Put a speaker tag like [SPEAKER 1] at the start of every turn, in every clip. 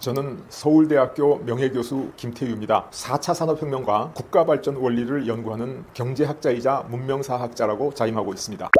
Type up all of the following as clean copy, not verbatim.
[SPEAKER 1] 저는 서울대학교 명예교수 김태유입니다. 4차 산업혁명과 국가발전 원리를 연구하는 경제학자이자 문명사학자라고 자임하고 있습니다.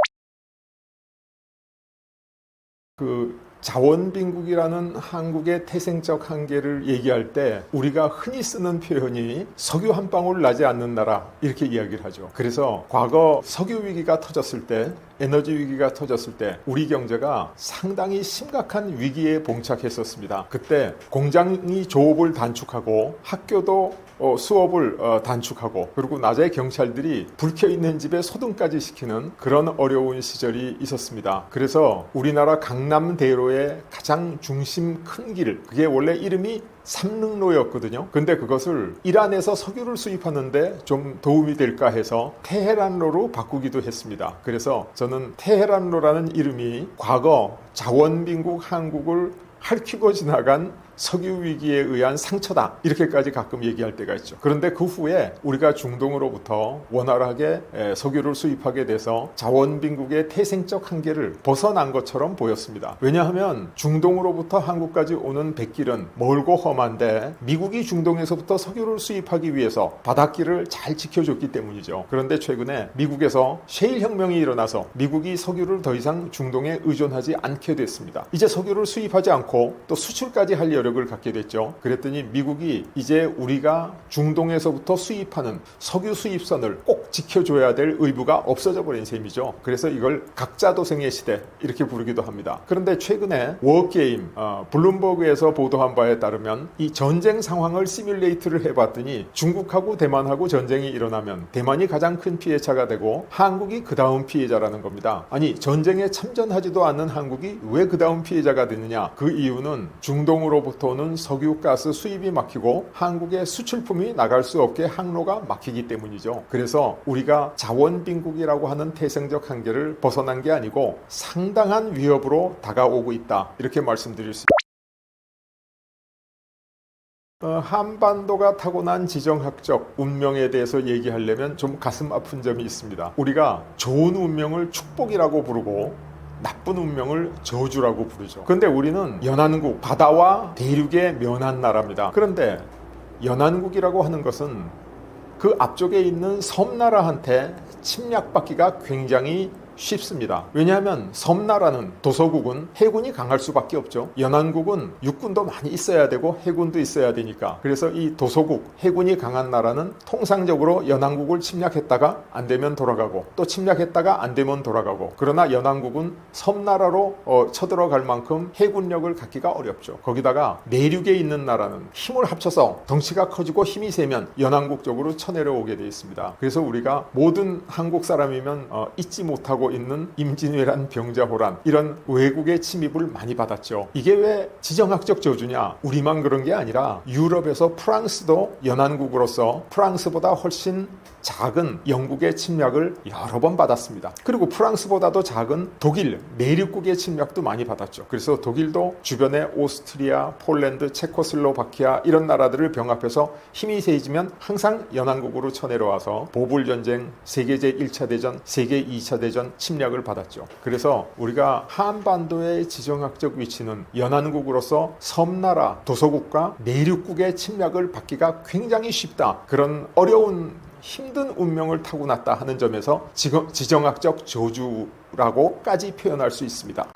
[SPEAKER 1] 자원빈국이라는 한국의 태생적 한계를 얘기할 때 우리가 흔히 쓰는 표현이 석유 한 방울 나지 않는 나라 이렇게 이야기를 하죠. 그래서 과거 석유 위기가 터졌을 때, 에너지 위기가 터졌을 때 우리 경제가 상당히 심각한 위기에 봉착했었습니다. 그때 공장이 조업을 단축하고 학교도 수업을 단축하고, 그리고 낮에 경찰들이 불 켜 있는 집에 소등까지 시키는 그런 어려운 시절이 있었습니다. 그래서 우리나라 강남대로의 가장 중심 큰 길, 그게 원래 이름이 삼릉로였거든요. 근데 그것을 이란에서 석유를 수입하는데 좀 도움이 될까 해서 테헤란로로 바꾸기도 했습니다. 그래서 저는 테헤란로라는 이름이 과거 자원빈국 한국을 핥히고 지나간 석유 위기에 의한 상처다, 이렇게까지 가끔 얘기할 때가 있죠. 그런데 그 후에 우리가 중동으로부터 원활하게 석유를 수입하게 돼서 자원빈국의 태생적 한계를 벗어난 것처럼 보였습니다. 왜냐하면 중동으로부터 한국까지 오는 백길은 멀고 험한데 미국이 중동에서부터 석유를 수입하기 위해서 바닷길을 잘 지켜줬기 때문이죠. 그런데 최근에 미국에서 셰일 혁명이 일어나서 미국이 석유를 더 이상 중동에 의존하지 않게 됐습니다. 이제 석유를 수입하지 않고 또 수출까지 할 여력을 갖게 됐죠. 그랬더니 미국이 이제 우리가 중동에서부터 수입하는 석유 수입선을 꼭 지켜줘야 될 의무가 없어져 버린 셈이죠. 그래서 이걸 각자도생의 시대 이렇게 부르기도 합니다. 그런데 최근에 워게임, 블룸버그에서 보도한 바에 따르면 이 전쟁 상황을 시뮬레이트를 해봤더니 중국하고 대만하고 전쟁이 일어나면 대만이 가장 큰 피해자가 되고 한국이 그 다음 피해자라는 겁니다. 아니, 전쟁에 참전하지도 않는 한국이 왜 그 다음 피해자가 되느냐? 그 이유는 중동으로부터 오는 석유, 가스 수입이 막히고 한국의 수출품이 나갈 수 없게 항로가 막히기 때문이죠. 그래서 우리가 자원빈국이라고 하는 태생적 한계를 벗어난 게 아니고 상당한 위협으로 다가오고 있다, 이렇게 말씀드릴 수 있습니다. 한반도가 타고난 지정학적 운명에 대해서 얘기하려면 좀 가슴 아픈 점이 있습니다. 우리가 좋은 운명을 축복이라고 부르고 나쁜 운명을 저주라고 부르죠. 그런데 우리는 연안국, 바다와 대륙에 면한 나라입니다. 그런데 연안국이라고 하는 것은 그 앞쪽에 있는 섬나라한테 침략받기가 굉장히 쉽습니다. 왜냐하면 섬나라는, 도서국은 해군이 강할 수밖에 없죠. 연안국은 육군도 많이 있어야 되고 해군도 있어야 되니까. 그래서 이 도서국, 해군이 강한 나라는 통상적으로 연안국을 침략했다가 안 되면 돌아가고, 또 침략했다가 안 되면 돌아가고. 그러나 연안국은 섬나라로 쳐들어갈 만큼 해군력을 갖기가 어렵죠. 거기다가 내륙에 있는 나라는 힘을 합쳐서 덩치가 커지고 힘이 세면 연안국 쪽으로 쳐내려오게 되어 있습니다. 그래서 우리가 모든 한국 사람이면 잊지 못하고 있는 임진왜란, 병자호란, 이런 외국의 침입을 많이 받았죠. 이게 왜 지정학적 저주냐? 우리만 그런 게 아니라 유럽에서 프랑스도 연안국으로서 프랑스보다 훨씬 작은 영국의 침략을 여러 번 받았습니다. 그리고 프랑스보다도 작은 독일, 내륙국의 침략도 많이 받았죠. 그래서 독일도 주변에 오스트리아, 폴란드, 체코슬로바키아 이런 나라들을 병합해서 힘이 세지면 항상 연안국으로 쳐내려와서 보불전쟁, 세계 제1차 대전, 세계 2차 대전 침략을 받았죠. 그래서 우리가 한반도의 지정학적 위치는 연안국으로서 섬나라, 도서국과 내륙국의 침략을 받기가 굉장히 쉽다, 그런 어려운 힘든 운명을 타고났다 하는 점에서 지정학적 저주라고까지 표현할 수 있습니다.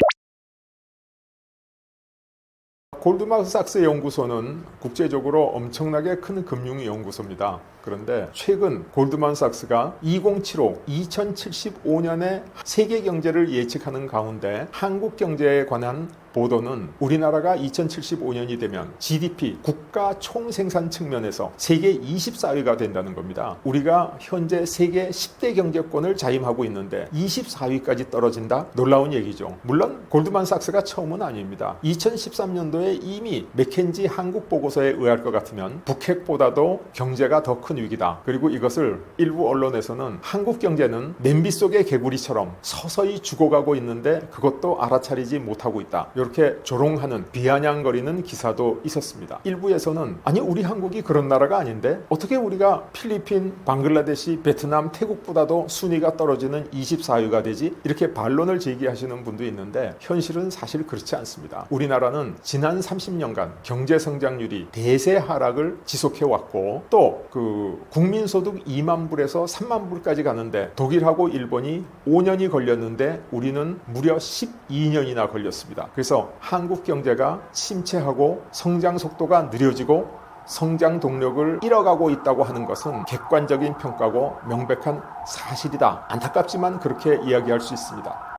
[SPEAKER 1] 골드만삭스 연구소는 국제적으로 엄청나게 큰 금융 연구소입니다. 그런데 최근 골드만삭스가 2075년에 세계 경제를 예측하는 가운데 한국 경제에 관한 보도는 우리나라가 2075년이 되면 GDP, 국가 총생산 측면에서 세계 24위가 된다는 겁니다. 우리가 현재 세계 10대 경제권을 자임하고 있는데 24위까지 떨어진다? 놀라운 얘기죠. 물론 골드만삭스가 처음은 아닙니다. 2013년도에 이미 맥켄지 한국 보고서에 의할 것 같으면 북핵보다도 경제가 더 큰 위기다. 그리고 이것을 일부 언론에서는 한국 경제는 냄비 속의 개구리처럼 서서히 죽어가고 있는데 그것도 알아차리지 못하고 있다, 이렇게 조롱하는 비아냥거리는 기사도 있었습니다. 일부에서는 아니 우리 한국이 그런 나라가 아닌데 어떻게 우리가 필리핀, 방글라데시, 베트남, 태국보다도 순위가 떨어지는 24위가 되지? 이렇게 반론을 제기하시는 분도 있는데 현실은 사실 그렇지 않습니다. 우리나라는 지난 30년간 경제 성장률이 대세 하락을 지속해 왔고 또 그 국민소득 2만 불에서 3만 불까지 가는데 독일하고 일본이 5년이 걸렸는데 우리는 무려 12년이나 걸렸습니다. 그래서 한국 경제가 침체하고 성장 속도가 느려지고 성장 동력을 잃어가고 있다고 하는 것은 객관적인 평가고 명백한 사실이다. 안타깝지만 그렇게 이야기할 수 있습니다.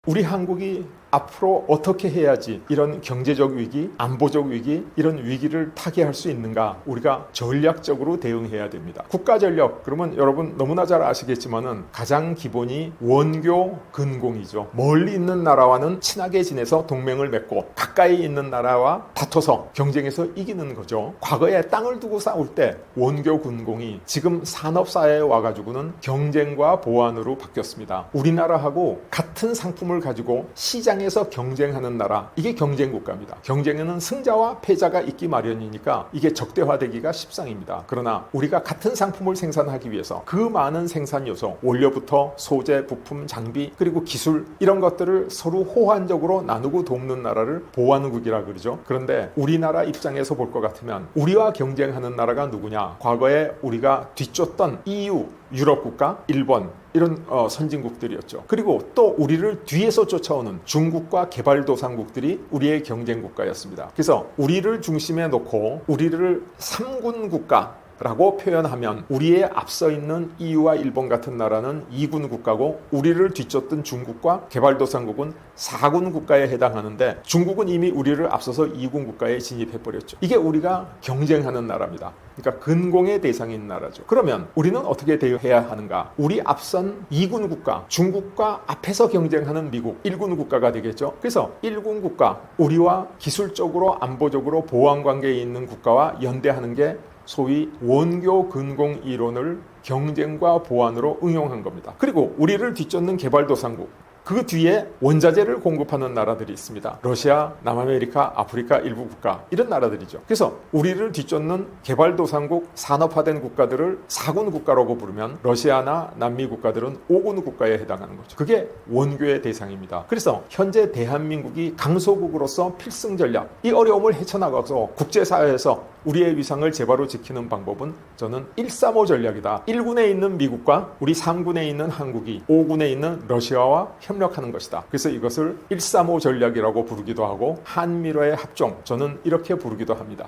[SPEAKER 1] 우리 한국이 앞으로 어떻게 해야지 이런 경제적 위기, 안보적 위기, 이런 위기를 타개할 수 있는가 우리가 전략적으로 대응해야 됩니다. 국가전력, 그러면 여러분 너무나 잘 아시겠지만은 가장 기본이 원교 근공이죠. 멀리 있는 나라와는 친하게 지내서 동맹을 맺고 가까이 있는 나라와 다퉈서 경쟁에서 이기는 거죠. 과거에 땅을 두고 싸울 때 원교 근공이 지금 산업사회에 와가지고는 경쟁과 보완으로 바뀌었습니다. 우리나라하고 같은 상품을 가지고 시장에서 경쟁하는 나라, 이게 경쟁국가입니다. 경쟁에는 승자와 패자가 있기 마련이니까 이게 적대화되기가 십상입니다. 그러나 우리가 같은 상품을 생산하기 위해서 그 많은 생산 요소, 원료부터 소재, 부품, 장비, 그리고 기술 이런 것들을 서로 호환적으로 나누고 돕는 나라를 보완국이라 그러죠. 그런데 우리나라 입장에서 볼 것 같으면 우리와 경쟁하는 나라가 누구냐? 과거에 우리가 뒤쫓던 EU, 유럽 국가, 일본 이런 선진국들이었죠. 그리고 또 우리를 뒤에서 쫓아오는 중국과 개발도상국들이 우리의 경쟁 국가였습니다. 그래서 우리를 중심에 놓고 우리를 3군 국가 라고 표현하면 우리의 앞서 있는 EU와 일본 같은 나라는 2군 국가고 우리를 뒤쫓던 중국과 개발도상국은 4군 국가에 해당하는데 중국은 이미 우리를 앞서서 2군 국가에 진입해버렸죠. 이게 우리가 경쟁하는 나라입니다. 그러니까 근공의 대상인 나라죠. 그러면 우리는 어떻게 대응해야 하는가? 우리 앞선 2군 국가, 중국과 앞에서 경쟁하는 미국, 1군 국가가 되겠죠. 그래서 1군 국가, 우리와 기술적으로 안보적으로 보완관계에 있는 국가와 연대하는 게 소위 원교 근공 이론을 경쟁과 보완으로 응용한 겁니다. 그리고 우리를 뒤쫓는 개발도상국, 그 뒤에 원자재를 공급하는 나라들이 있습니다. 러시아, 남아메리카, 아프리카 일부 국가 이런 나라들이죠. 그래서 우리를 뒤쫓는 개발도상국, 산업화된 국가들을 4군 국가라고 부르면 러시아나 남미 국가들은 5군 국가에 해당하는 거죠. 그게 원교의 대상입니다. 그래서 현재 대한민국이 강소국으로서 필승 전략, 이 어려움을 헤쳐나가서 국제사회에서 우리의 위상을 제바로 지키는 방법은 저는 135 전략이다. 1군에 있는 미국과 우리 3군에 있는 한국이 5군에 있는 러시아와 협력하는 것이다. 그래서 이것을 135 전략이라고 부르기도 하고 한미러의 합종, 저는 이렇게 부르기도 합니다.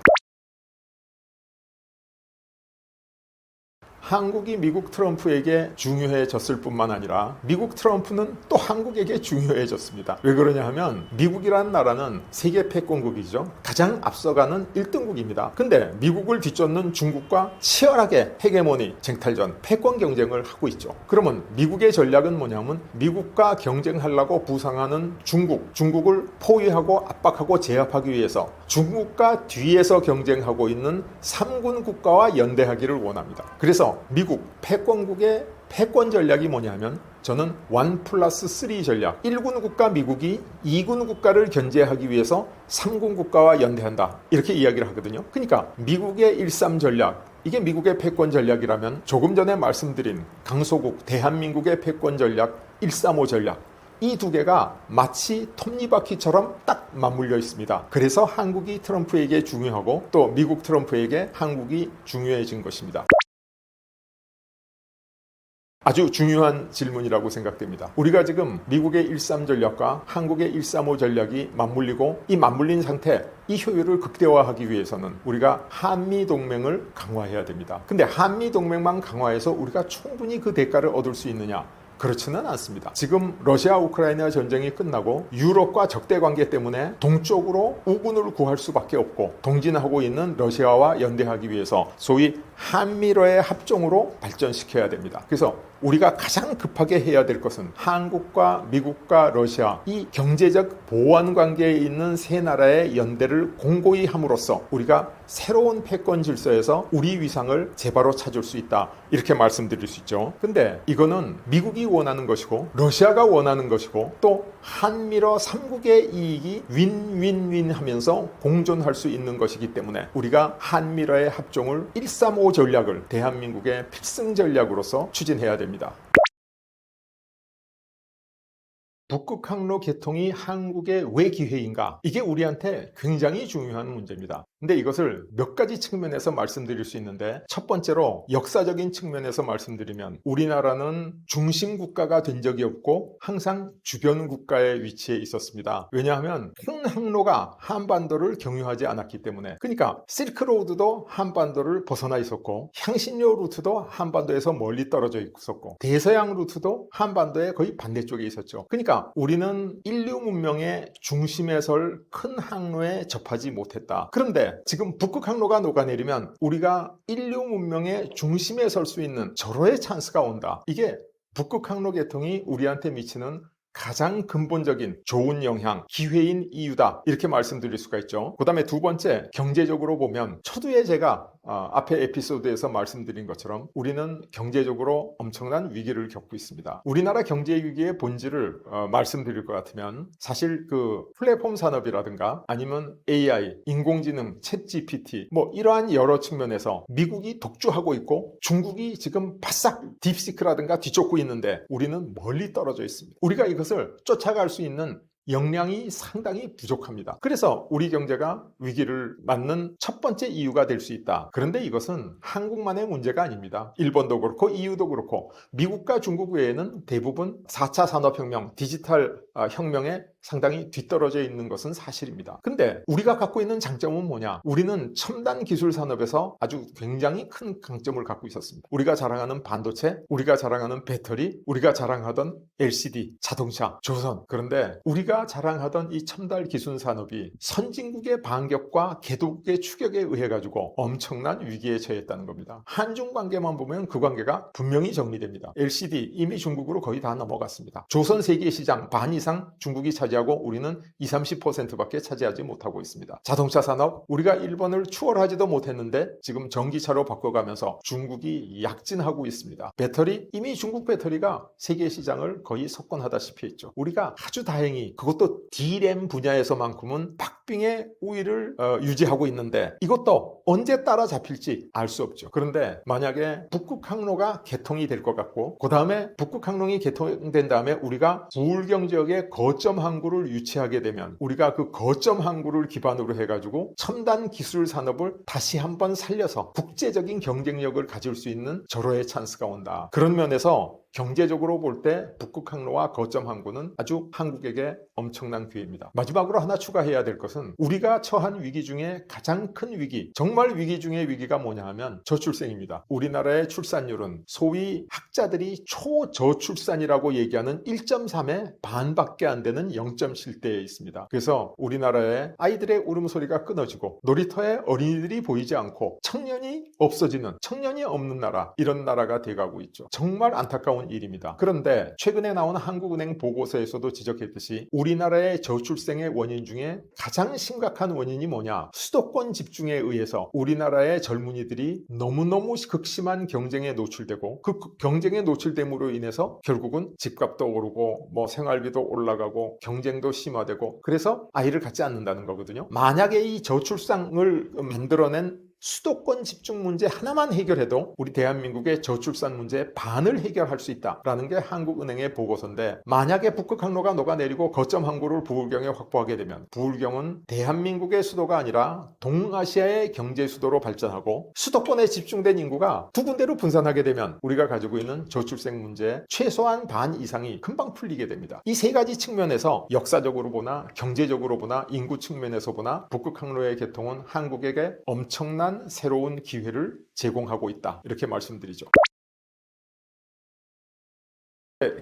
[SPEAKER 1] 한국이 미국 트럼프에게 중요해졌을 뿐만 아니라 미국 트럼프는 또 한국에게 중요해졌습니다. 왜 그러냐 하면 미국이라는 나라는 세계 패권국이죠. 가장 앞서가는 1등국입니다. 근데 미국을 뒤쫓는 중국과 치열하게 헤게모니, 쟁탈전, 패권 경쟁을 하고 있죠. 그러면 미국의 전략은 뭐냐면 미국과 경쟁하려고 부상하는 중국을 포위하고 압박하고 제압하기 위해서 중국과 뒤에서 경쟁하고 있는 3군 국가와 연대하기를 원합니다. 그래서 미국 패권국의 패권 전략이 뭐냐면 저는 1+3 전략, 1군 국가 미국이 2군 국가를 견제하기 위해서 3군 국가와 연대한다, 이렇게 이야기를 하거든요. 그러니까 미국의 1.3 전략, 이게 미국의 패권 전략이라면 조금 전에 말씀드린 강소국 대한민국의 패권 전략 1.35 전략, 이 두 개가 마치 톱니바퀴처럼 딱 맞물려 있습니다. 그래서 한국이 트럼프에게 중요하고 또 미국 트럼프에게 한국이 중요해진 것입니다. 아주 중요한 질문이라고 생각됩니다. 우리가 지금 미국의 1.3 전략과 한국의 1.35 전략이 맞물리고 이 맞물린 상태, 이 효율을 극대화하기 위해서는 우리가 한미동맹을 강화해야 됩니다. 근데 한미동맹만 강화해서 우리가 충분히 그 대가를 얻을 수 있느냐? 그렇지는 않습니다. 지금 러시아 우크라이나 전쟁이 끝나고 유럽과 적대 관계 때문에 동쪽으로 우군을 구할 수밖에 없고 동진하고 있는 러시아와 연대하기 위해서 소위 한미러의 합종으로 발전시켜야 됩니다. 그래서 우리가 가장 급하게 해야 될 것은 한국과 미국과 러시아 이 경제적 보완 관계에 있는 세 나라의 연대를 공고히 함으로써 우리가 새로운 패권 질서에서 우리 위상을 제바로 찾을 수 있다. 이렇게 말씀드릴 수 있죠. 근데 이거는 미국이 원하는 것이고 러시아가 원하는 것이고 또 한미러 3국의 이익이 윈윈윈 하면서 공존할 수 있는 것이기 때문에 우리가 한미러의 합종을 135 전략을 대한민국의 필승 전략으로서 추진해야 됩니다. 북극 항로 개통이 한국의 왜 기회인가? 이게 우리한테 굉장히 중요한 문제입니다. 근데 이것을 몇 가지 측면에서 말씀드릴 수 있는데 첫 번째로 역사적인 측면에서 말씀드리면 우리나라는 중심 국가가 된 적이 없고 항상 주변 국가에 위치해 있었습니다. 왜냐하면 큰 항로가 한반도를 경유하지 않았기 때문에 그러니까 실크로드도 한반도를 벗어나 있었고 향신료 루트도 한반도에서 멀리 떨어져 있었고 대서양 루트도 한반도의 거의 반대쪽에 있었죠. 그러니까 우리는 인류 문명의 중심에 설 큰 항로에 접하지 못했다. 그런데 지금 북극 항로가 녹아내리면 우리가 인류 문명의 중심에 설 수 있는 절호의 찬스가 온다. 이게 북극 항로 개통이 우리한테 미치는 가장 근본적인 좋은 영향, 기회인 이유다. 이렇게 말씀드릴 수가 있죠. 그 다음에 두 번째, 경제적으로 보면 초두에 제가 앞에 에피소드에서 말씀드린 것처럼 우리는 경제적으로 엄청난 위기를 겪고 있습니다. 우리나라 경제 위기의 본질을 말씀드릴 것 같으면 사실 그 플랫폼 산업이라든가 아니면 AI, 인공지능, 챗 GPT 뭐 이러한 여러 측면에서 미국이 독주하고 있고 중국이 지금 바싹 딥시크라든가 뒤쫓고 있는데 우리는 멀리 떨어져 있습니다. 우리가 이것을 쫓아갈 수 있는 역량이 상당히 부족합니다. 그래서 우리 경제가 위기를 맞는 첫 번째 이유가 될 수 있다. 그런데 이것은 한국만의 문제가 아닙니다. 일본도 그렇고 EU도 그렇고 미국과 중국 외에는 대부분 4차 산업혁명, 디지털 혁명에 상당히 뒤떨어져 있는 것은 사실입니다. 근데 우리가 갖고 있는 장점은 뭐냐? 우리는 첨단 기술 산업에서 아주 굉장히 큰 강점을 갖고 있었습니다. 우리가 자랑하는 반도체, 우리가 자랑하는 배터리, 우리가 자랑하던 LCD, 자동차, 조선. 그런데 우리가 자랑하던 이 첨단 기술 산업이 선진국의 반격과 개독의 추격에 의해 가지고 엄청난 위기에 처했다는 겁니다. 한중 관계만 보면 그 관계가 분명히 정리됩니다. LCD 이미 중국으로 거의 다 넘어갔습니다. 조선 세계 시장 반 이상 중국이 차지하고 우리는 20, 30%밖에 차지하지 못하고 있습니다. 자동차 산업 우리가 일본을 추월하지도 못했는데 지금 전기차로 바꿔가면서 중국이 약진하고 있습니다. 배터리 이미 중국 배터리가 세계 시장을 거의 석권하다시피 했죠. 우리가 아주 다행히 그것도 D램 분야에서만큼은 박빙의 우위를 유지하고 있는데 이것도 언제 따라잡힐지 알 수 없죠. 그런데 만약에 북극 항로가 개통이 될 것 같고 그 다음에 북극 항로가 개통된 다음에 우리가 부울경 지역에 거점 항구를 유치하게 되면 우리가 그 거점 항구를 기반으로 해가지고 첨단 기술 산업을 다시 한번 살려서 국제적인 경쟁력을 가질 수 있는 절호의 찬스가 온다. 그런 면에서 경제적으로 볼 때 북극 항로와 거점 항구는 아주 한국에게 엄청난 기회입니다. 마지막으로 하나 추가해야 될 것은 우리가 처한 위기 중에 가장 큰 위기, 정말 위기 중의 위기가 뭐냐 하면 저출생입니다. 우리나라의 출산율은 소위 학자들이 초저출산이라고 얘기하는 1.3의 반밖에 안 되는 0.7대에 있습니다. 그래서 우리나라의 아이들의 울음소리가 끊어지고 놀이터에 어린이들이 보이지 않고 청년이 없어지는, 청년이 없는 나라, 이런 나라가 돼가고 있죠. 정말 안타까운 일입니다. 그런데 최근에 나온 한국은행 보고서에서도 지적했듯이 우리나라의 저출생의 원인 중에 가장 심각한 원인이 뭐냐? 수도권 집중에 의해서 우리나라의 젊은이들이 너무너무 극심한 경쟁에 노출되고 그 경쟁에 노출됨으로 인해서 결국은 집값도 오르고 뭐 생활비도 올라가고 경쟁도 심화되고 그래서 아이를 갖지 않는다는 거거든요. 만약에 이 저출산을 만들어낸 수도권 집중 문제 하나만 해결해도 우리 대한민국의 저출산 문제의 반을 해결할 수 있다라는 게 한국은행의 보고서인데 만약에 북극 항로가 녹아내리고 거점 항구를 부울경에 확보하게 되면 부울경은 대한민국의 수도가 아니라 동아시아의 경제 수도로 발전하고 수도권에 집중된 인구가 두 군데로 분산하게 되면 우리가 가지고 있는 저출생 문제 최소한 반 이상이 금방 풀리게 됩니다. 이 세 가지 측면에서 역사적으로 보나 경제적으로 보나 인구 측면에서 보나 북극 항로의 개통은 한국에게 엄청난 새로운 기회를 제공하고 있다. 이렇게 말씀드리죠.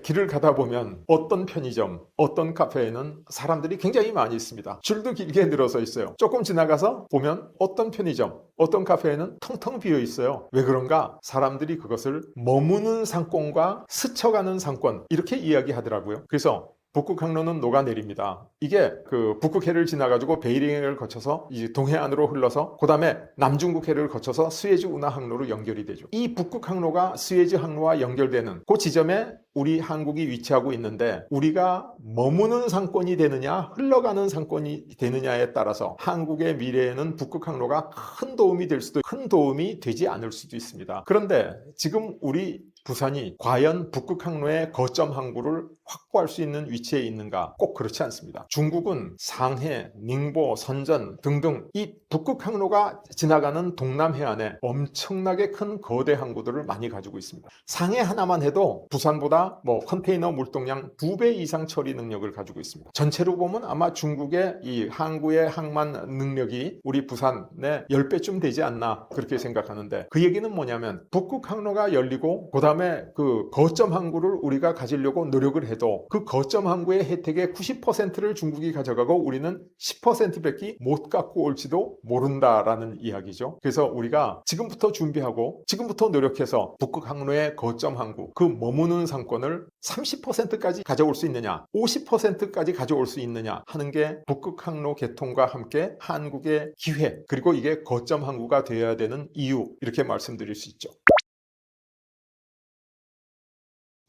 [SPEAKER 1] 길을 가다 보면 어떤 편의점, 어떤 카페에는 사람들이 굉장히 많이 있습니다. 줄도 길게 늘어서 있어요. 조금 지나가서 보면 어떤 편의점, 어떤 카페에는 텅텅 비어 있어요. 왜 그런가? 사람들이 그것을 머무는 상권과 스쳐가는 상권 이렇게 이야기하더라고요. 그래서 북극 항로는 녹아내립니다. 이게 그 북극해를 지나가지고 베이링해를 거쳐서 이제 동해안으로 흘러서 그 다음에 남중국해를 거쳐서 스웨즈 운하 항로로 연결이 되죠. 이 북극 항로가 스웨즈 항로와 연결되는 그 지점에 우리 한국이 위치하고 있는데 우리가 머무는 상권이 되느냐 흘러가는 상권이 되느냐에 따라서 한국의 미래에는 북극 항로가 큰 도움이 될 수도 큰 도움이 되지 않을 수도 있습니다. 그런데 지금 우리 부산이 과연 북극 항로의 거점 항구를 확보할 수 있는 위치에 있는가? 꼭 그렇지 않습니다. 중국은 상해, 닝보, 선전 등등 이 북극 항로가 지나가는 동남 해안에 엄청나게 큰 거대 항구들을 많이 가지고 있습니다. 상해 하나만 해도 부산보다 컨테이너 물동량 2배 이상 처리 능력을 가지고 있습니다. 전체로 보면 아마 중국의 이 항구의 항만 능력이 우리 부산의 10배쯤 되지 않나 그렇게 생각하는데 그 얘기는 뭐냐면 북극 항로가 열리고 그 다음에 그 거점 항구를 우리가 가지려고 노력을 해도 그 거점 항구의 혜택의 90%를 중국이 가져가고 우리는 10%밖에 못 갖고 올지도 모른다라는 이야기죠. 그래서 우리가 지금부터 준비하고 지금부터 노력해서 북극 항로의 거점 항구 그 머무는 상권을 30%까지 가져올 수 있느냐 50%까지 가져올 수 있느냐 하는 게 북극 항로 개통과 함께 한국의 기회 그리고 이게 거점 항구가 되어야 되는 이유 이렇게 말씀드릴 수 있죠.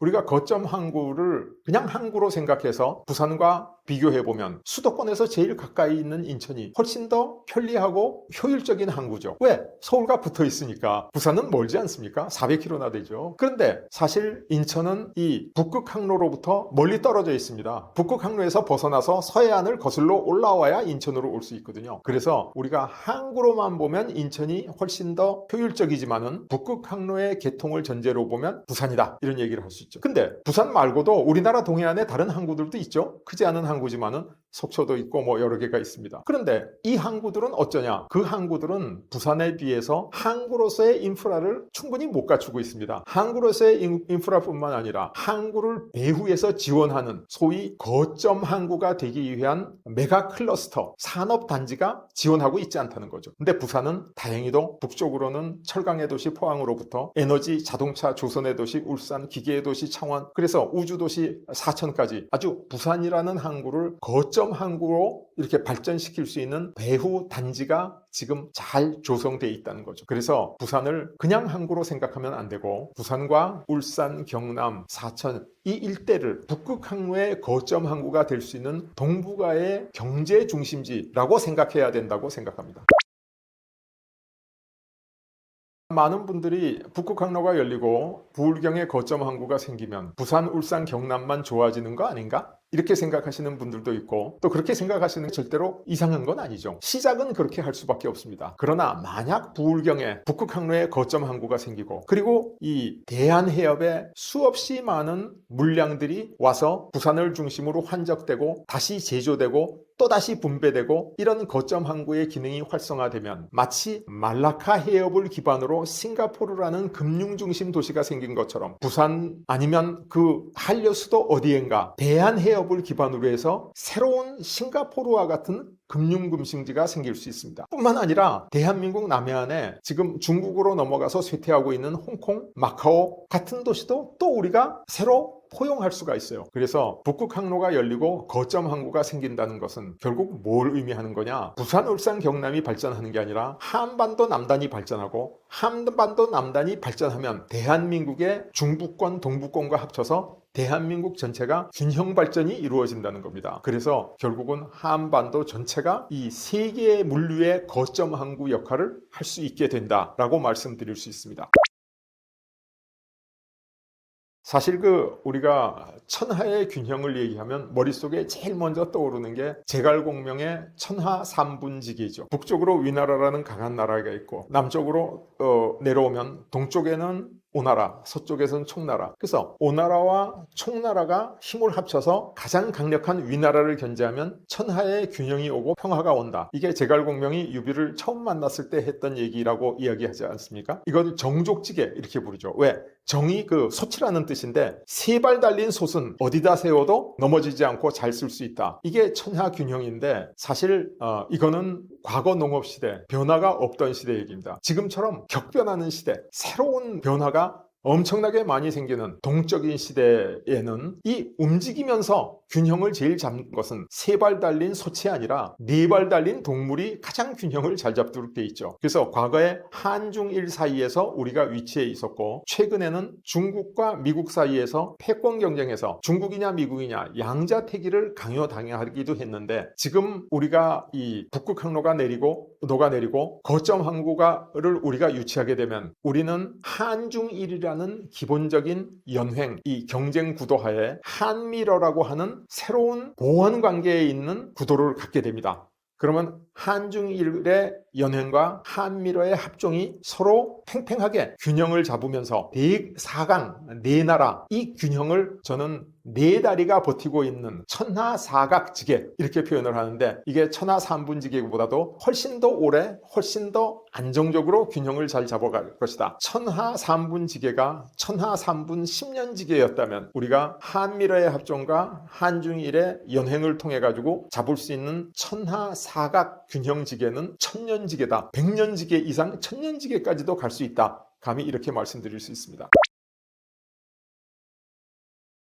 [SPEAKER 1] 우리가 거점 항구를 그냥 항구로 생각해서 부산과 비교해보면 수도권에서 제일 가까이 있는 인천이 훨씬 더 편리하고 효율적인 항구죠. 왜? 서울과 붙어 있으니까. 부산은 멀지 않습니까? 400km나 되죠. 그런데 사실 인천은 이 북극 항로로부터 멀리 떨어져 있습니다. 북극 항로에서 벗어나서 서해안을 거슬러 올라와야 인천으로 올 수 있거든요. 그래서 우리가 항구로만 보면 인천이 훨씬 더 효율적이지만은 북극 항로의 개통을 전제로 보면 부산이다. 이런 얘기를 할 수 있죠. 근데 부산 말고도 우리나라 동해안에 다른 항구들도 있죠. 크지 않은 항구지만은 속초도 있고 여러 개가 있습니다. 그런데 이 항구들은 어쩌냐? 그 항구들은 부산에 비해서 항구로서의 인프라를 충분히 못 갖추고 있습니다. 항구로서의 인프라뿐만 아니라 항구를 배후에서 지원하는 소위 거점 항구가 되기 위한 메가 클러스터 산업 단지가 지원하고 있지 않다는 거죠. 근데 부산은 다행히도 북쪽으로는 철강의 도시 포항으로부터 에너지 자동차 조선의 도시 울산 기계의 도시 창원 그래서 우주도시 사천까지 아주 부산이라는 항구를 거점 항구로 이렇게 발전시킬 수 있는 배후 단지가 지금 잘 조성되어 있다는 거죠. 그래서 부산을 그냥 항구로 생각하면 안 되고 부산과 울산, 경남, 사천 이 일대를 북극 항로의 거점 항구가 될 수 있는 동북아의 경제 중심지라고 생각해야 된다고 생각합니다. 많은 분들이 북극 항로가 열리고 부울경의 거점 항구가 생기면 부산, 울산, 경남만 좋아지는 거 아닌가? 이렇게 생각하시는 분들도 있고 또 그렇게 생각하시는 게 절대로 이상한 건 아니죠. 시작은 그렇게 할 수밖에 없습니다. 그러나 만약 부울경에 북극 항로에 거점 항구가 생기고 그리고 이 대한해협에 수없이 많은 물량들이 와서 부산을 중심으로 환적되고 다시 제조되고 또다시 분배되고 이런 거점 항구의 기능이 활성화되면 마치 말라카 해협을 기반으로 싱가포르라는 금융중심 도시가 생긴 것처럼 부산 아니면 그 한려 수도 어디엔가 대한해협을 기반으로 해서 새로운 싱가포르와 같은 금융금융지가 생길 수 있습니다. 뿐만 아니라 대한민국 남해안에 지금 중국으로 넘어가서 쇠퇴하고 있는 홍콩, 마카오 같은 도시도 또 우리가 새로 포용할 수가 있어요. 그래서 북극 항로가 열리고 거점 항구가 생긴다는 것은 결국 뭘 의미하는 거냐? 부산, 울산, 경남이 발전하는 게 아니라 한반도 남단이 발전하고 한반도 남단이 발전하면 대한민국의 중부권, 동부권과 합쳐서 대한민국 전체가 균형 발전이 이루어진다는 겁니다. 그래서 결국은 한반도 전체가 이 세계의 물류의 거점 항구 역할을 할 수 있게 된다라고 말씀드릴 수 있습니다. 사실 우리가 천하의 균형을 얘기하면 머릿속에 제일 먼저 떠오르는 게 제갈공명의 천하 삼분지기죠. 북쪽으로 위나라라는 강한 나라가 있고 남쪽으로 내려오면 동쪽에는 오나라, 서쪽에서는 총나라. 그래서 오나라와 총나라가 힘을 합쳐서 가장 강력한 위나라를 견제하면 천하의 균형이 오고 평화가 온다. 이게 제갈공명이 유비를 처음 만났을 때 했던 얘기라고 이야기하지 않습니까? 이걸 정족지계 이렇게 부르죠. 왜? 정이 그 솥이라는 뜻인데 세 발 달린 솥은 어디다 세워도 넘어지지 않고 잘 쓸 수 있다. 이게 천하균형인데 사실 이거는 과거 농업시대 변화가 없던 시대 얘기입니다. 지금처럼 격변하는 시대, 새로운 변화가 엄청나게 많이 생기는 동적인 시대에는 이 움직이면서 균형을 제일 잡는 것은 세 발 달린 솥이 아니라 네 발 달린 동물이 가장 균형을 잘 잡도록 돼 있죠. 그래서 과거에 한중일 사이에서 우리가 위치해 있었고 최근에는 중국과 미국 사이에서 패권 경쟁에서 중국이냐 미국이냐 양자택일을 강요당하기도 했는데 지금 우리가 이 북극 항로가 녹아내리고 거점 항구를 우리가 유치하게 되면 우리는 한중일이라는 기본적인 연횡, 이 경쟁 구도하에 한미러라고 하는 새로운 보완 관계에 있는 구도를 갖게 됩니다. 그러면 한중일의 연횡과 한미러의 합종이 서로 팽팽하게 균형을 잡으면서 네4강, 네 나라 이 균형을 저는 네 다리가 버티고 있는 천하사각지계 이렇게 표현을 하는데 이게 천하삼분지계보다도 훨씬 더 오래 훨씬 더 안정적으로 균형을 잘 잡아갈 것이다. 천하삼분지계가 천하삼분 10년지계였다면 우리가 한미러의 합종과 한중일의 연횡을 통해 가지고 잡을 수 있는 천하사각 균형지계는 천년지계다. 100년지계 이상 천년지계까지도 갈 수 있다. 감히 이렇게 말씀드릴 수 있습니다.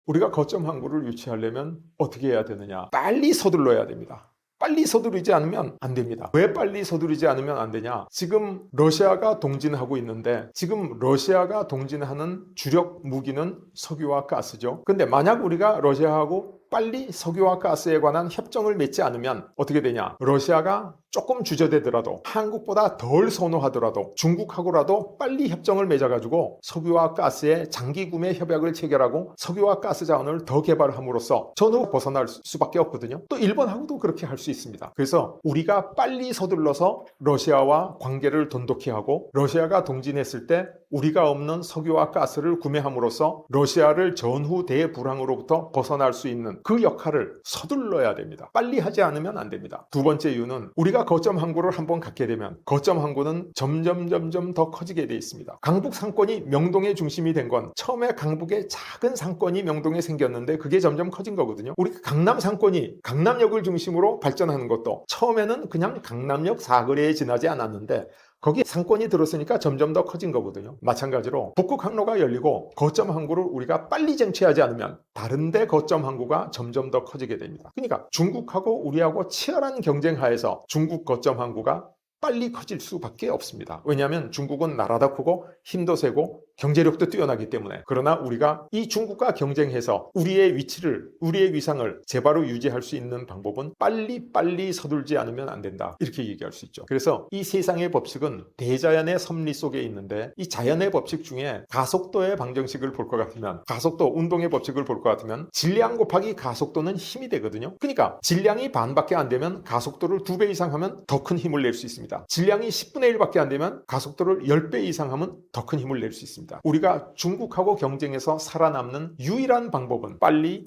[SPEAKER 1] 우리가 거점 항구를 유치하려면 어떻게 해야 되느냐? 빨리 서둘러야 됩니다. 빨리 서두르지 않으면 안 됩니다. 왜 빨리 서두르지 않으면 안 되냐? 지금 러시아가 동진하고 있는데 지금 러시아가 동진하는 주력 무기는 석유와 가스죠. 근데 만약 우리가 러시아하고 빨리 석유와 가스에 관한 협정을 맺지 않으면 어떻게 되냐? 러시아가 조금 주저되더라도 한국보다 덜 선호하더라도 중국하고라도 빨리 협정을 맺어가지고 석유와 가스의 장기 구매 협약을 체결하고 석유와 가스 자원을 더 개발함으로써 전후 벗어날 수밖에 없거든요. 또 일본하고도 그렇게 할 수 있습니다. 그래서 우리가 빨리 서둘러서 러시아와 관계를 돈독히 하고 러시아가 동진했을 때 우리가 없는 석유와 가스를 구매함으로써 러시아를 전후 대불황으로부터 벗어날 수 있는 그 역할을 서둘러야 됩니다. 빨리 하지 않으면 안 됩니다. 두 번째 이유는 우리가 거점 항구를 한번 갖게 되면 거점 항구는 점점 더 커지게 돼 있습니다. 강북 상권이 명동의 중심이 된 건 처음에 강북에 작은 상권이 명동에 생겼는데 그게 점점 커진 거거든요. 우리가 강남 상권이 강남역을 중심으로 발전하는 것도 처음에는 그냥 강남역 사거리에 지나지 않았는데 거기 상권이 들었으니까 점점 더 커진 거거든요. 마찬가지로 북극 항로가 열리고 거점 항구를 우리가 빨리 쟁취하지 않으면 다른 데 거점 항구가 점점 더 커지게 됩니다. 그러니까 중국하고 우리하고 치열한 경쟁하에서 중국 거점 항구가 빨리 커질 수밖에 없습니다. 왜냐하면 중국은 나라도 크고 힘도 세고 경제력도 뛰어나기 때문에. 그러나 우리가 이 중국과 경쟁해서 우리의 위치를, 우리의 위상을 제바로 유지할 수 있는 방법은 빨리 서둘지 않으면 안 된다. 이렇게 얘기할 수 있죠. 그래서 이 세상의 법칙은 대자연의 섭리 속에 있는데 이 자연의 법칙 중에 가속도의 방정식을 볼 것 같으면 가속도, 운동의 법칙을 볼 것 같으면 질량 곱하기 가속도는 힘이 되거든요. 그러니까 질량이 반밖에 안 되면 가속도를 2배 이상 하면 더 큰 힘을 낼 수 있습니다. 질량이 10분의 1밖에 안 되면 가속도를 10배 이상 하면 더 큰 힘을 낼 수 있습니다. 우리가 중국하고 경쟁해서 살아남는 유일한 방법은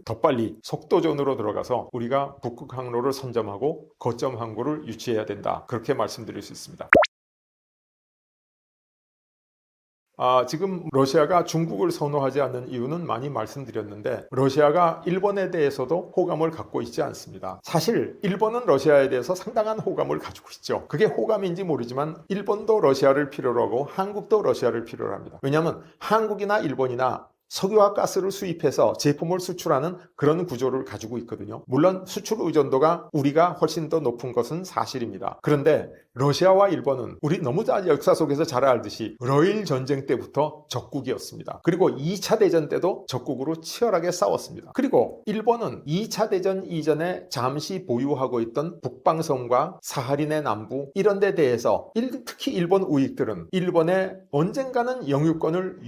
[SPEAKER 1] 더 빨리 속도전으로 들어가서 우리가 북극 항로를 선점하고 거점 항구를 유치해야 된다. 그렇게 말씀드릴 수 있습니다. 지금 러시아가 중국을 선호하지 않는 이유는 많이 말씀드렸는데 러시아가 일본에 대해서도 호감을 갖고 있지 않습니다. 사실 일본은 러시아에 대해서 상당한 호감을 가지고 있죠. 그게 호감인지 모르지만 일본도 러시아를 필요로 하고 한국도 러시아를 필요로 합니다. 왜냐하면 한국이나 일본이나 석유와 가스를 수입해서 제품을 수출하는 그런 구조를 가지고 있거든요. 물론 수출 의존도가 우리가 훨씬 더 높은 것은 사실입니다. 그런데 러시아와 일본은 우리 너무 역사 속에서 잘 알듯이 러일 전쟁 때부터 적국이었습니다. 그리고 2차 대전 때도 적국으로 치열하게 싸웠습니다. 그리고 일본은 2차 대전 이전에 잠시 보유하고 있던 북방섬과 사하린의 남부 이런 데 대해서 특히 일본 우익들은 일본의 언젠가는 영유권을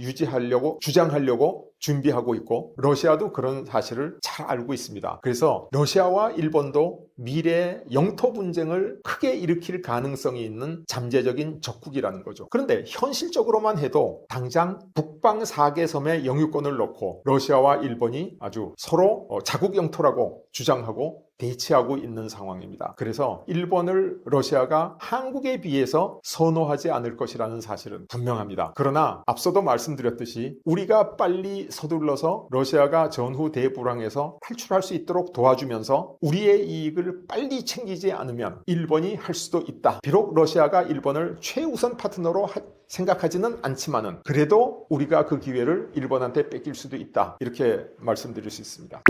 [SPEAKER 1] 주장하려고 준비하고 있고 러시아도 그런 사실을 잘 알고 있습니다. 그래서 러시아와 일본도 미래의 영토 분쟁을 크게 일으킬 가능성이 있는 잠재적인 적국이라는 거죠. 그런데 현실적으로만 해도 당장 북방 4개 섬의 영유권을 놓고 러시아와 일본이 아주 서로 자국 영토라고 주장하고 대치하고 있는 상황입니다. 그래서 일본을 러시아가 한국에 비해서 선호하지 않을 것이라는 사실은 분명합니다. 그러나 앞서도 말씀드렸듯이 우리가 빨리 서둘러서 러시아가 전후 대불황에서 탈출할 수 있도록 도와주면서 우리의 이익을 빨리 챙기지 않으면 일본이 할 수도 있다. 비록 러시아가 일본을 최우선 파트너로 생각하지는 않지만은 그래도 우리가 그 기회를 일본한테 뺏길 수도 있다. 이렇게 말씀드릴 수 있습니다.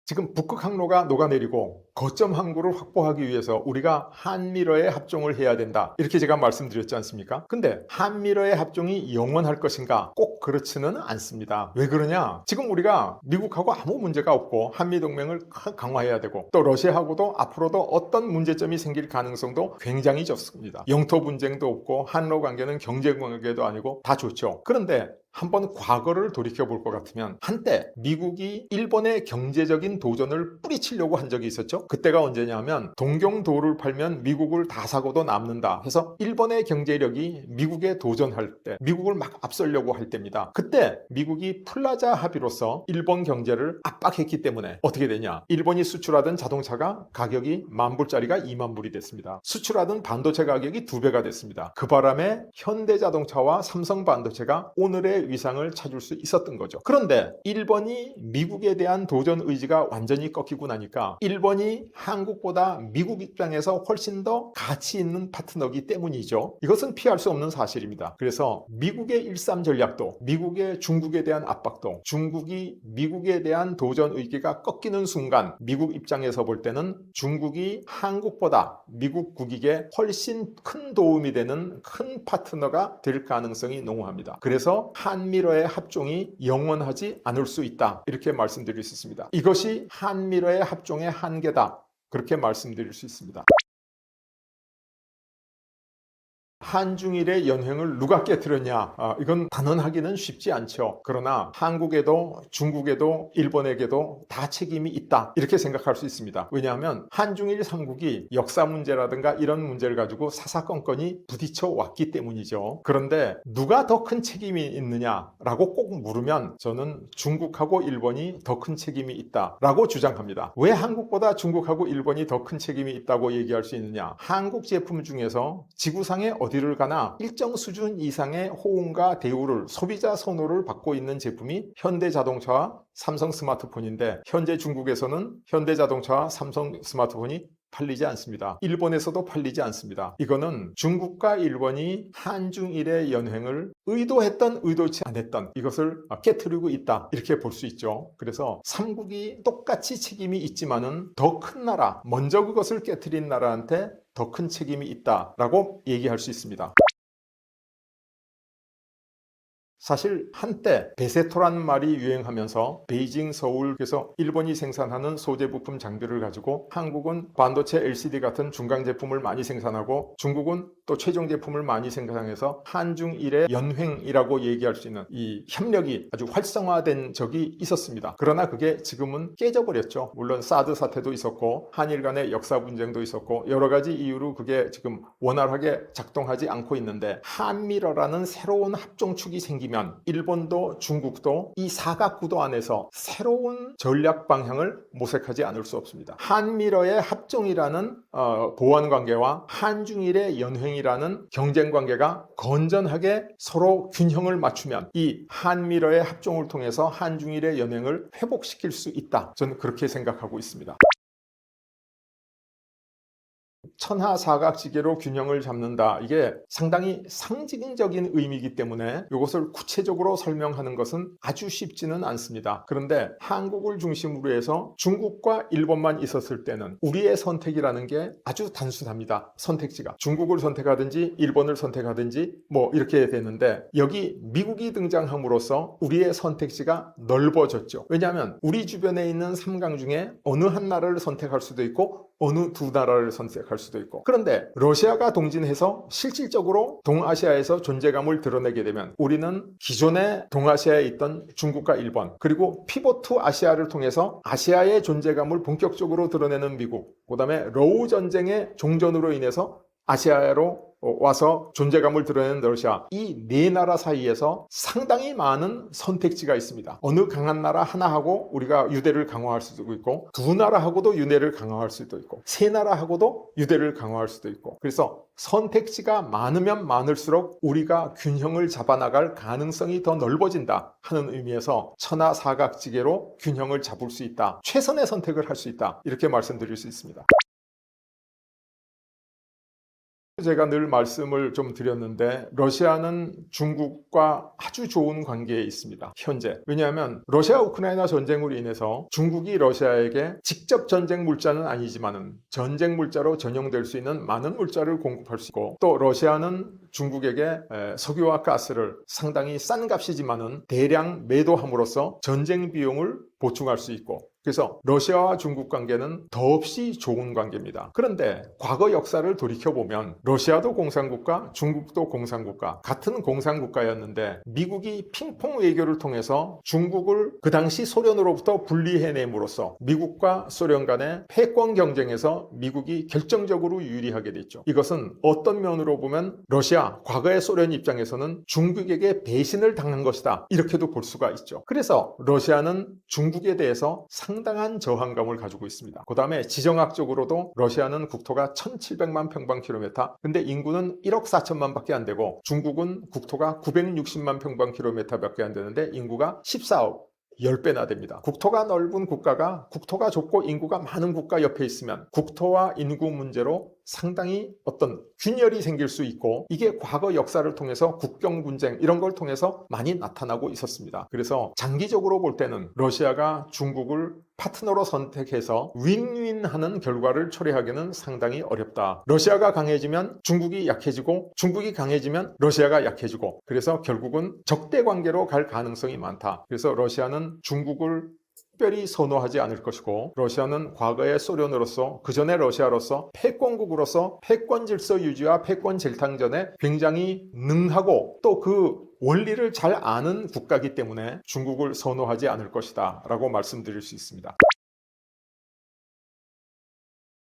[SPEAKER 1] 지금 북극 항로가 녹아내리고 거점 항구를 확보하기 위해서 우리가 한미러의 합종을 해야 된다. 이렇게 제가 말씀드렸지 않습니까? 근데 한미러의 합종이 영원할 것인가? 꼭 그렇지는 않습니다. 왜 그러냐? 지금 우리가 미국하고 아무 문제가 없고 한미동맹을 강화해야 되고 또 러시아하고도 앞으로도 어떤 문제점이 생길 가능성도 굉장히 적습니다. 영토 분쟁도 없고 한러 관계는 경제 관계도 아니고 다 좋죠. 그런데 한번 과거를 돌이켜 볼 것 같으면 한때 미국이 일본의 경제적인 도전을 뿌리치려고 한 적이 있었죠. 그때가 언제냐면 동경도를 팔면 미국을 다 사고도 남는다 해서 일본의 경제력이 미국에 도전할 때 미국을 막 앞서려고 할 때입니다. 그때 미국이 플라자 합의로서 일본 경제를 압박했기 때문에 어떻게 되냐, 일본이 수출하던 자동차가 가격이 10,000불짜리가 20,000불이 됐습니다. 수출하던 반도체 가격이 2배가 됐습니다. 그 바람에 현대자동차와 삼성반도체가 오늘의 위상을 찾을 수 있었던 거죠. 그런데 일본이 미국에 대한 도전 의지가 완전히 꺾이고 나니까 일본이 한국보다 미국 입장에서 훨씬 더 가치 있는 파트너이기 때문이죠. 이것은 피할 수 없는 사실입니다. 그래서 미국의 일삼 전략도, 미국의 중국에 대한 압박도, 중국이 미국에 대한 도전 의지가 꺾이는 순간 미국 입장에서 볼 때는 중국이 한국보다 미국 국익에 훨씬 큰 도움이 되는 큰 파트너가 될 가능성이 농후합니다. 그래서 한미러의 합종이 영원하지 않을 수 있다. 이렇게 말씀드릴 수 있습니다. 이것이 한미러의 합종의 한계다. 그렇게 말씀드릴 수 있습니다. 한중일의 연횡을 누가 깨뜨렸냐? 이건 단언하기는 쉽지 않죠. 그러나 한국에도 중국에도 일본에게도 다 책임이 있다. 이렇게 생각할 수 있습니다. 왜냐하면 한중일 삼국이 역사 문제라든가 이런 문제를 가지고 사사건건이 부딪혀 왔기 때문이죠. 그런데 누가 더 큰 책임이 있느냐라고 꼭 물으면 저는 중국하고 일본이 더 큰 책임이 있다라고 주장합니다. 왜 한국보다 중국하고 일본이 더 큰 책임이 있다고 얘기할 수 있느냐? 한국 제품 중에서 지구상의 어디를 가나 일정 수준 이상의 호응과 대우를, 소비자 선호를 받고 있는 제품이 현대자동차와 삼성 스마트폰인데 현재 중국에서는 현대자동차와 삼성 스마트폰이 팔리지 않습니다. 일본에서도 팔리지 않습니다. 이거는 중국과 일본이 한중일의 연횡을 의도했던 의도치 않았던 이것을 깨트리고 있다. 이렇게 볼 수 있죠. 그래서 삼국이 똑같이 책임이 있지만은 더 큰 나라, 먼저 그것을 깨트린 나라한테 더 큰 책임이 있다라고 얘기할 수 있습니다. 사실 한때 베세토라는 말이 유행하면서 베이징, 서울에서 일본이 생산하는 소재 부품 장비를 가지고 한국은 반도체 LCD 같은 중강 제품을 많이 생산하고 중국은 또 최종 제품을 많이 생산해서 한중일의 연횡이라고 얘기할 수 있는 이 협력이 아주 활성화된 적이 있었습니다. 그러나 그게 지금은 깨져버렸죠. 물론 사드 사태도 있었고 한일 간의 역사 분쟁도 있었고 여러 가지 이유로 그게 지금 원활하게 작동하지 않고 있는데 한미러라는 새로운 합종축이 생기면 일본도 중국도 이 사각구도 안에서 새로운 전략 방향을 모색하지 않을 수 없습니다. 한미러의 합종이라는 보완관계와 한중일의 연횡이라는 경쟁관계가 건전하게 서로 균형을 맞추면 이 한미러의 합종을 통해서 한중일의 연횡을 회복시킬 수 있다. 저는 그렇게 생각하고 있습니다. 천하사각지계로 균형을 잡는다. 이게 상당히 상징적인 의미이기 때문에 이것을 구체적으로 설명하는 것은 아주 쉽지는 않습니다. 그런데 한국을 중심으로 해서 중국과 일본만 있었을 때는 우리의 선택이라는 게 아주 단순합니다. 선택지가 중국을 선택하든지 일본을 선택하든지 뭐 이렇게 되는데 여기 미국이 등장함으로써 우리의 선택지가 넓어졌죠. 왜냐하면 우리 주변에 있는 3강 중에 어느 한 나라를 선택할 수도 있고 어느 두 나라를 선택할 수도 있고 그런데 러시아가 동진해서 실질적으로 동아시아에서 존재감을 드러내게 되면 우리는 기존에 동아시아에 있던 중국과 일본 그리고 피봇 투 아시아를 통해서 아시아의 존재감을 본격적으로 드러내는 미국 그 다음에 러우 전쟁의 종전으로 인해서 아시아로 와서 존재감을 드러내는 러시아, 이 네 나라 사이에서 상당히 많은 선택지가 있습니다. 어느 강한 나라 하나하고 우리가 유대를 강화할 수도 있고, 두 나라하고도 유대를 강화할 수도 있고, 세 나라하고도 유대를 강화할 수도 있고, 그래서 선택지가 많으면 많을수록 우리가 균형을 잡아나갈 가능성이 더 넓어진다 하는 의미에서 천하사각지계로 균형을 잡을 수 있다, 최선의 선택을 할 수 있다, 이렇게 말씀드릴 수 있습니다. 제가 늘 말씀을 좀 드렸는데, 러시아는 중국과 아주 좋은 관계에 있습니다, 현재. 왜냐하면 러시아 우크라이나 전쟁으로 인해서 중국이 러시아에게 직접 전쟁 물자는 아니지만은 전쟁 물자로 전용될 수 있는 많은 물자를 공급할 수 있고, 또 러시아는 중국에게 석유와 가스를 상당히 싼 값이지만은 대량 매도함으로써 전쟁 비용을 보충할 수 있고, 그래서 러시아와 중국 관계는 더없이 좋은 관계입니다. 그런데 과거 역사를 돌이켜보면 러시아도 공산국가, 중국도 공산국가, 같은 공산국가였는데 미국이 핑퐁 외교를 통해서 중국을 그 당시 소련으로부터 분리해냄으로써 미국과 소련 간의 패권 경쟁에서 미국이 결정적으로 유리하게 됐죠. 이것은 어떤 면으로 보면 러시아, 과거의 소련 입장에서는 중국에게 배신을 당한 것이다, 이렇게도 볼 수가 있죠. 그래서 러시아는 중국에 대해서 상당한 저항감을 가지고 있습니다. 그 다음에 지정학적으로도 러시아는 국토가 1700만 평방킬로미터, 근데 인구는 1억 4천만 밖에 안 되고, 중국은 국토가 960만 평방킬로미터 밖에 안 되는데 인구가 14억, 10배나 됩니다. 국토가 넓은 국가가, 국토가 좁고 인구가 많은 국가 옆에 있으면 국토와 인구 문제로 상당히 어떤 균열이 생길 수 있고, 이게 과거 역사를 통해서 국경 분쟁 이런 걸 통해서 많이 나타나고 있었습니다. 그래서 장기적으로 볼 때는 러시아가 중국을 파트너로 선택해서 윈윈하는 결과를 초래하기는 상당히 어렵다. 러시아가 강해지면 중국이 약해지고, 중국이 강해지면 러시아가 약해지고, 그래서 결국은 적대 관계로 갈 가능성이 많다. 그래서 러시아는 중국을 특별히 선호하지 않을 것이고, 러시아는 과거의 소련으로서, 그 전에 러시아로서 패권국으로서 패권 질서 유지와 패권 재탕전에 굉장히 능하고 또 그 원리를 잘 아는 국가이기 때문에 중국을 선호하지 않을 것이다 라고 말씀드릴 수 있습니다.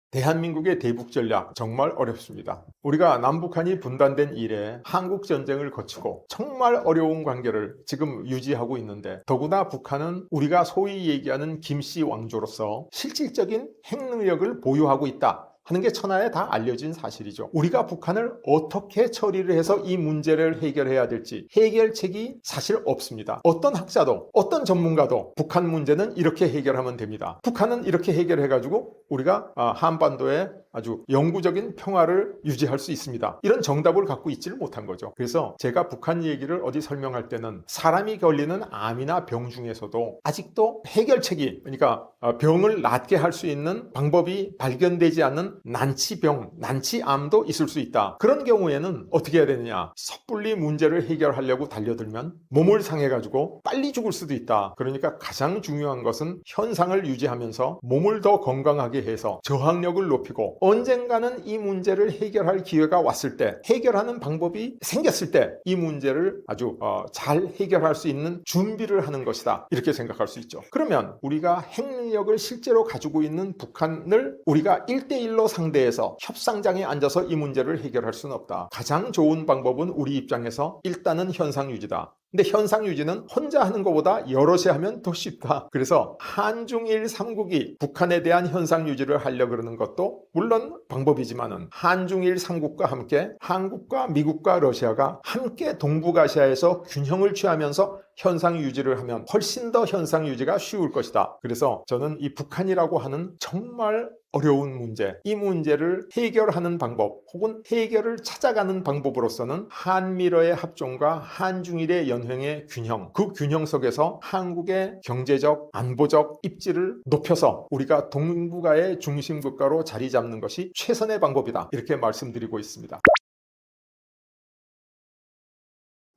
[SPEAKER 1] 대한민국의 대북 전략 정말 어렵습니다. 우리가 남북한이 분단된 이래 한국 전쟁을 거치고 정말 어려운 관계를 지금 유지하고 있는데, 더구나 북한은 우리가 소위 얘기하는 김씨 왕조로서 실질적인 핵능력을 보유하고 있다 하는 게 천하에 다 알려진 사실이죠. 우리가 북한을 어떻게 처리를 해서 이 문제를 해결해야 될지 해결책이 사실 없습니다. 어떤 학자도, 어떤 전문가도 북한 문제는 이렇게 해결하면 됩니다, 북한은 이렇게 해결해가지고 우리가 한반도에 아주 영구적인 평화를 유지할 수 있습니다, 이런 정답을 갖고 있지를 못한 거죠. 그래서 제가 북한 얘기를 어디 설명할 때는 사람이 걸리는 암이나 병 중에서도 아직도 해결책이, 그러니까 병을 낫게 할 수 있는 방법이 발견되지 않는 난치병, 난치암도 있을 수 있다. 그런 경우에는 어떻게 해야 되느냐, 섣불리 문제를 해결하려고 달려들면 몸을 상해가지고 빨리 죽을 수도 있다. 그러니까 가장 중요한 것은 현상을 유지하면서 몸을 더 건강하게 해서 저항력을 높이고, 언젠가는 이 문제를 해결할 기회가 왔을 때, 해결하는 방법이 생겼을 때 이 문제를 아주 잘 해결할 수 있는 준비를 하는 것이다, 이렇게 생각할 수 있죠. 그러면 우리가 핵능력을 실제로 가지고 있는 북한을 우리가 1대1로 상대해서 협상장에 앉아서 이 문제를 해결할 수는 없다. 가장 좋은 방법은 우리 입장에서 일단은 현상 유지다. 근데 현상 유지는 혼자 하는 것보다 여럿이 하면 더 쉽다. 그래서 한중일 3국이 북한에 대한 현상 유지를 하려고 그러는 것도 물론 방법이지만은, 한중일 3국과 함께 한국과 미국과 러시아가 함께 동북아시아에서 균형을 취하면서 현상 유지를 하면 훨씬 더 현상 유지가 쉬울 것이다. 그래서 저는 이 북한이라고 하는 정말 어려운 문제, 이 문제를 해결하는 방법 혹은 해결을 찾아가는 방법으로서는 한미러의 합종과 한중일의 연횡의 균형, 그 균형 속에서 한국의 경제적, 안보적 입지를 높여서 우리가 동북아의 중심 국가로 자리 잡는 것이 최선의 방법이다, 이렇게 말씀드리고 있습니다.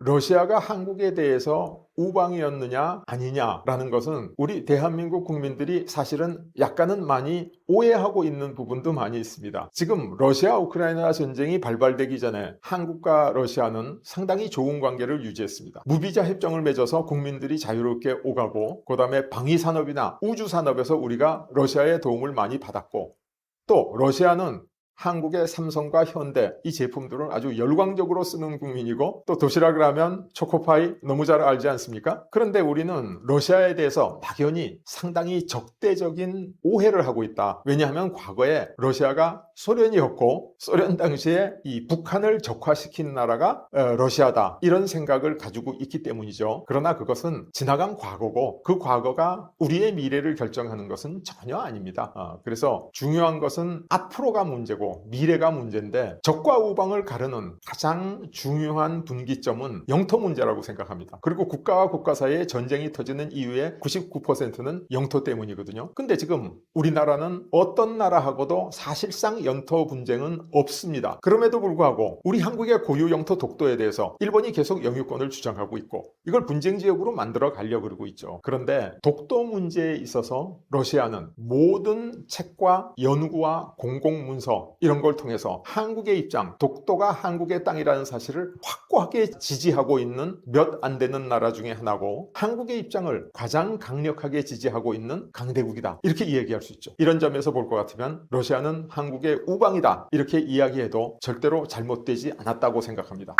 [SPEAKER 1] 러시아가 한국에 대해서 우방이었느냐 아니냐라는 것은 우리 대한민국 국민들이 사실은 약간은 많이 오해하고 있는 부분도 많이 있습니다. 지금 러시아 우크라이나 전쟁이 발발되기 전에 한국과 러시아는 상당히 좋은 관계를 유지했습니다. 무비자 협정을 맺어서 국민들이 자유롭게 오가고, 그 다음에 방위산업이나 우주산업에서 우리가 러시아의 도움을 많이 받았고, 또 러시아는 한국의 삼성과 현대 이 제품들을 아주 열광적으로 쓰는 국민이고, 또 도시락을 하면 초코파이 너무 잘 알지 않습니까? 그런데 우리는 러시아에 대해서 막연히 상당히 적대적인 오해를 하고 있다. 왜냐하면 과거에 러시아가 소련이었고, 소련 당시에 이 북한을 적화시킨 나라가 러시아다, 이런 생각을 가지고 있기 때문이죠. 그러나 그것은 지나간 과거고, 그 과거가 우리의 미래를 결정하는 것은 전혀 아닙니다. 그래서 중요한 것은 앞으로가 문제고 미래가 문제인데, 적과 우방을 가르는 가장 중요한 분기점은 영토 문제라고 생각합니다. 그리고 국가와 국가 사이에 전쟁이 터지는 이유의 99%는 영토 때문이거든요. 근데 지금 우리나라는 어떤 나라하고도 사실상 영토 분쟁은 없습니다. 그럼에도 불구하고 우리 한국의 고유 영토 독도에 대해서 일본이 계속 영유권을 주장하고 있고, 이걸 분쟁 지역으로 만들어 가려고 그러고 있죠. 그런데 독도 문제에 있어서 러시아는 모든 책과 연구와 공공문서 이런 걸 통해서 한국의 입장, 독도가 한국의 땅이라는 사실을 확고하게 지지하고 있는 몇 안 되는 나라 중에 하나고, 한국의 입장을 가장 강력하게 지지하고 있는 강대국이다, 이렇게 이야기할 수 있죠. 이런 점에서 볼 것 같으면 러시아는 한국의 우방이다, 이렇게 이야기해도 절대로 잘못되지 않았다고 생각합니다.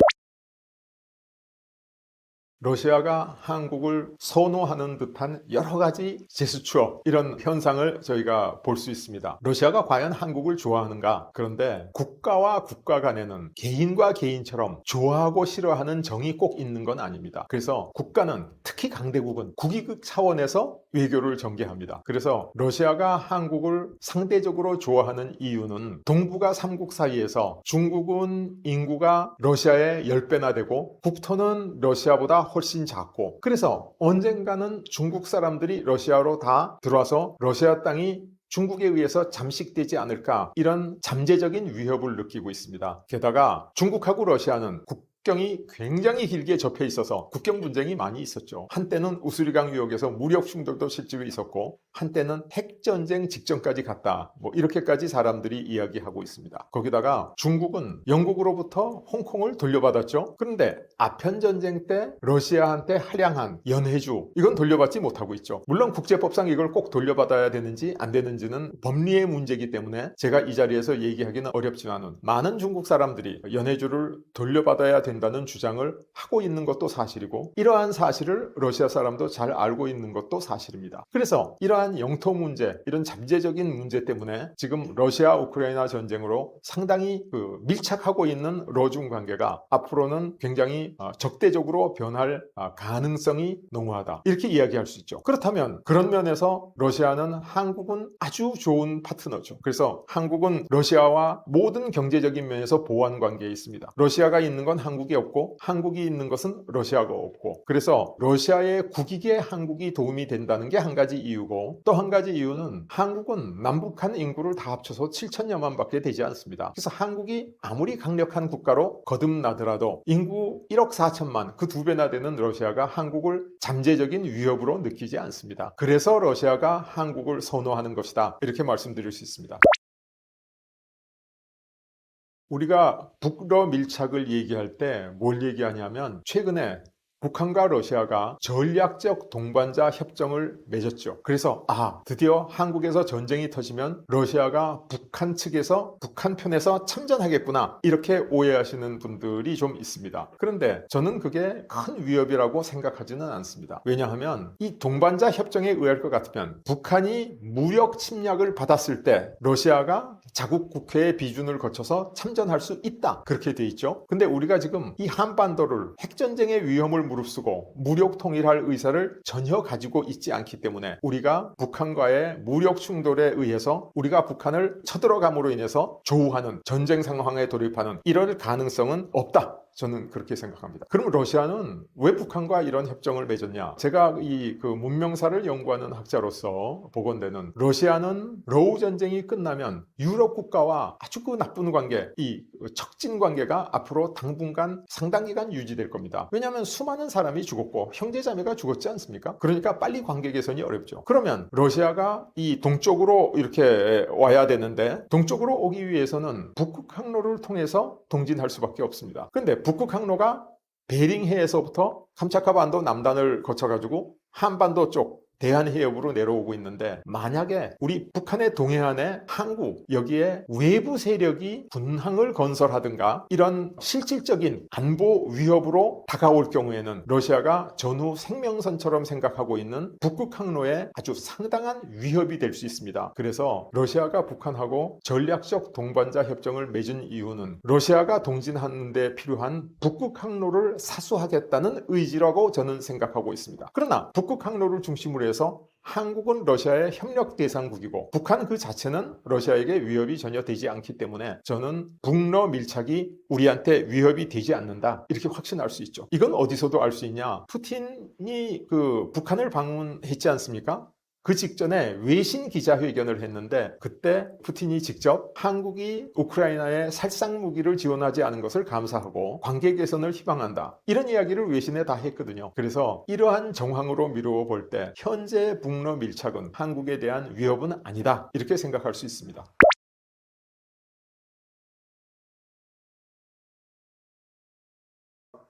[SPEAKER 1] 러시아가 한국을 선호하는 듯한 여러 가지 제스처, 이런 현상을 저희가 볼 수 있습니다. 러시아가 과연 한국을 좋아하는가? 그런데 국가와 국가 간에는 개인과 개인처럼 좋아하고 싫어하는 정이 꼭 있는 건 아닙니다. 그래서 국가는, 특히 강대국은 국익 차원에서 외교를 전개합니다. 그래서 러시아가 한국을 상대적으로 좋아하는 이유는 동북아 3국 사이에서 중국은 인구가 러시아의 10배나 되고 국토는 러시아보다 훨씬 작고, 그래서 언젠가는 중국 사람들이 러시아로 다 들어와서 러시아 땅이 중국에 의해서 잠식되지 않을까, 이런 잠재적인 위협을 느끼고 있습니다. 게다가 중국하고 러시아는 국경이 굉장히 길게 접해 있어서 국경 분쟁이 많이 있었죠. 한때는 우스리강 유역에서 무력 충돌도 실제로 있었고, 한때는 핵전쟁 직전까지 갔다, 이렇게까지 사람들이 이야기하고 있습니다. 거기다가 중국은 영국으로부터 홍콩을 돌려받았죠. 그런데 아편전쟁 때 러시아한테 할양한 연해주, 이건 돌려받지 못하고 있죠. 물론 국제법상 이걸 꼭 돌려받아야 되는지 안 되는지는 법리의 문제이기 때문에 제가 이 자리에서 얘기하기는 어렵지만은, 많은 중국 사람들이 연해주를 돌려받아야 된다는 주장을 하고 있는 것도 사실이고, 이러한 사실을 러시아 사람도 잘 알고 있는 것도 사실입니다. 그래서 이러한 영토 문제, 이런 잠재적인 문제 때문에 지금 러시아 우크라이나 전쟁으로 상당히 밀착하고 있는 러중 관계가 앞으로는 굉장히 적대적으로 변할 가능성이 농후하다, 이렇게 이야기할 수 있죠. 그렇다면 그런 면에서 러시아는 한국은 아주 좋은 파트너죠. 그래서 한국은 러시아와 모든 경제적인 면에서 보완 관계에 있습니다. 러시아가 있는 건 한국이 없고, 한국이 있는 것은 러시아가 없고, 그래서 러시아의 국익에 한국이 도움이 된다는 게 한 가지 이유고, 또 한 가지 이유는 한국은 남북한 인구를 다 합쳐서 7천여만 밖에 되지 않습니다. 그래서 한국이 아무리 강력한 국가로 거듭나더라도 인구 1억 4천만, 그 2배나 되는 러시아가 한국을 잠재적인 위협으로 느끼지 않습니다. 그래서 러시아가 한국을 선호하는 것이다, 이렇게 말씀드릴 수 있습니다. 우리가 북러 밀착을 얘기할 때 뭘 얘기하냐면, 최근에 북한과 러시아가 전략적 동반자 협정을 맺었죠. 그래서 드디어 한국에서 전쟁이 터지면 러시아가 북한 측에서, 북한 편에서 참전하겠구나, 이렇게 오해하시는 분들이 좀 있습니다. 그런데 저는 그게 큰 위협이라고 생각하지는 않습니다. 왜냐하면 이 동반자 협정에 의할 것 같으면 북한이 무력 침략을 받았을 때 러시아가 자국 국회의 비준을 거쳐서 참전할 수 있다, 그렇게 돼 있죠. 근데 우리가 지금 이 한반도를 핵전쟁의 위험을 무릅쓰고 무력 통일할 의사를 전혀 가지고 있지 않기 때문에, 우리가 북한과의 무력 충돌에 의해서 우리가 북한을 쳐들어감으로 인해서 조우하는 전쟁 상황에 돌입하는 이럴 가능성은 없다, 저는 그렇게 생각합니다. 그럼 러시아는 왜 북한과 이런 협정을 맺었냐? 제가 이 문명사를 연구하는 학자로서 보건대는, 러시아는 러우 전쟁이 끝나면 유럽 국가와 아주 나쁜 관계, 이 척진 관계가 앞으로 당분간 상당 기간 유지될 겁니다. 왜냐하면 수많은 사람이 죽었고 형제자매가 죽었지 않습니까? 그러니까 빨리 관계 개선이 어렵죠. 그러면 러시아가 이 동쪽으로 이렇게 와야 되는데, 동쪽으로 오기 위해서는 북극 항로를 통해서 동진할 수밖에 없습니다. 근데 북극 항로가 베링해에서부터 캄차카 반도 남단을 거쳐가지고 한반도 쪽 대한해협으로 내려오고 있는데 만약에 우리 북한의 동해안에 한국 여기에 외부 세력이 군항을 건설하든가 이런 실질적인 안보 위협으로 다가올 경우에는 러시아가 전후 생명선처럼 생각하고 있는 북극 항로에 아주 상당한 위협이 될 수 있습니다. 그래서 러시아가 북한하고 전략적 동반자 협정을 맺은 이유는 러시아가 동진하는 데 필요한 북극 항로를 사수하겠다는 의지라고 저는 생각하고 있습니다. 그러나 북극 항로를 중심으로 해서 한국은 러시아의 협력 대상국이고 북한 그 자체는 러시아에게 위협이 전혀 되지 않기 때문에 저는 북러 밀착이 우리한테 위협이 되지 않는다 이렇게 확신할 수 있죠. 이건 어디서도 알 수 있냐? 푸틴이 북한을 방문했지 않습니까? 그 직전에 외신 기자회견을 했는데 그때 푸틴이 직접 한국이 우크라이나에 살상 무기를 지원하지 않은 것을 감사하고 관계 개선을 희망한다. 이런 이야기를 외신에 다 했거든요. 그래서 이러한 정황으로 미루어 볼 때 현재 북러 밀착은 한국에 대한 위협은 아니다. 이렇게 생각할 수 있습니다.